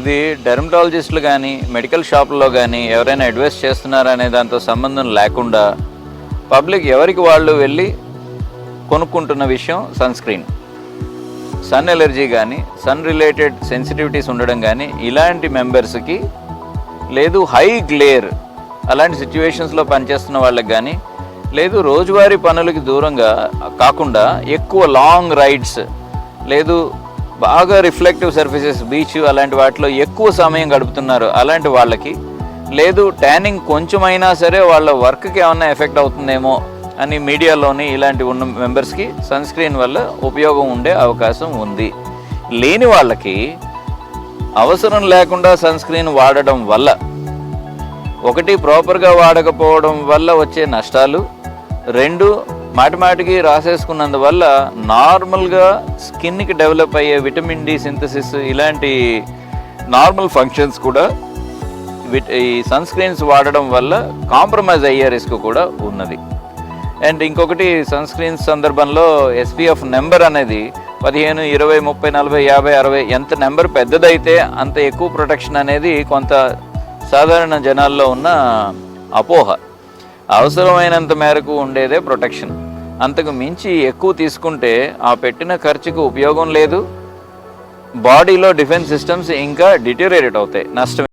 ఇది డెర్మటాలజిస్టులు కానీ మెడికల్ షాపుల్లో కానీ ఎవరైనా అడ్వైస్ చేస్తున్నారా అనే దాంతో సంబంధం లేకుండా పబ్లిక్ ఎవరికి వాళ్ళు వెళ్ళి కొనుక్కుంటున్న విషయం సన్ స్క్రీన్. సన్ ఎలర్జీ కానీ సన్ రిలేటెడ్ సెన్సిటివిటీస్ ఉండడం కానీ ఇలాంటి మెంబర్స్కి, లేదు హై గ్లేర్ అలాంటి సిచ్యువేషన్స్లో పనిచేస్తున్న వాళ్ళకి కానీ, లేదు రోజువారీ పనులకి దూరంగా కాకుండా ఎక్కువ లాంగ్ రైడ్స్, లేదు బాగా రిఫ్లెక్టివ్ సర్ఫేసెస్ బీచ్ అలాంటి వాటిలో ఎక్కువ సమయం గడుపుతున్నారు అలాంటి వాళ్ళకి, లేదు ట్యానింగ్ కొంచెమైనా సరే వాళ్ళ వర్క్కి ఏమన్నా ఎఫెక్ట్ అవుతుందేమో అని మీడియాలోని ఇలాంటి ఉన్న మెంబర్స్కి సన్ స్క్రీన్ వల్ల ఉపయోగం ఉండే అవకాశం ఉంది. లేని వాళ్ళకి అవసరం లేకుండా సన్ స్క్రీన్ వాడడం వల్ల, ఒకటి ప్రాపర్గా వాడకపోవడం వల్ల వచ్చే నష్టాలు, రెండు మాటిమాటికి రాసేసుకున్నందువల్ల నార్మల్గా స్కిన్కి డెవలప్ అయ్యే విటమిన్ డి సింథసిస్ ఇలాంటి నార్మల్ ఫంక్షన్స్ కూడా ఈ సన్ స్క్రీన్స్ వాడడం వల్ల కాంప్రమైజ్ అయ్యే రిస్క్ కూడా ఉన్నది. అండ్ ఇంకొకటి సన్ స్క్రీన్స్ సందర్భంలో ఎస్పీఎఫ్ నెంబర్ అనేది 15, 20, 30, 40, 50, 60 ఎంత నెంబర్ పెద్దదైతే అంత ఎక్కువ ప్రొటెక్షన్ అనేది కొంత సాధారణ జనాల్లో ఉన్న అపోహ. అవసరమైనంత మేరకు ఉండేదే ప్రొటెక్షన్. అంతకు మించి ఎక్కువ తీసుకుంటే ఆ పెట్టిన ఖర్చుకు ఉపయోగం లేదు, బాడీలో డిఫెన్స్ సిస్టమ్స్ ఇంకా డిటోరియేట్ అవుతాయి, నష్టం.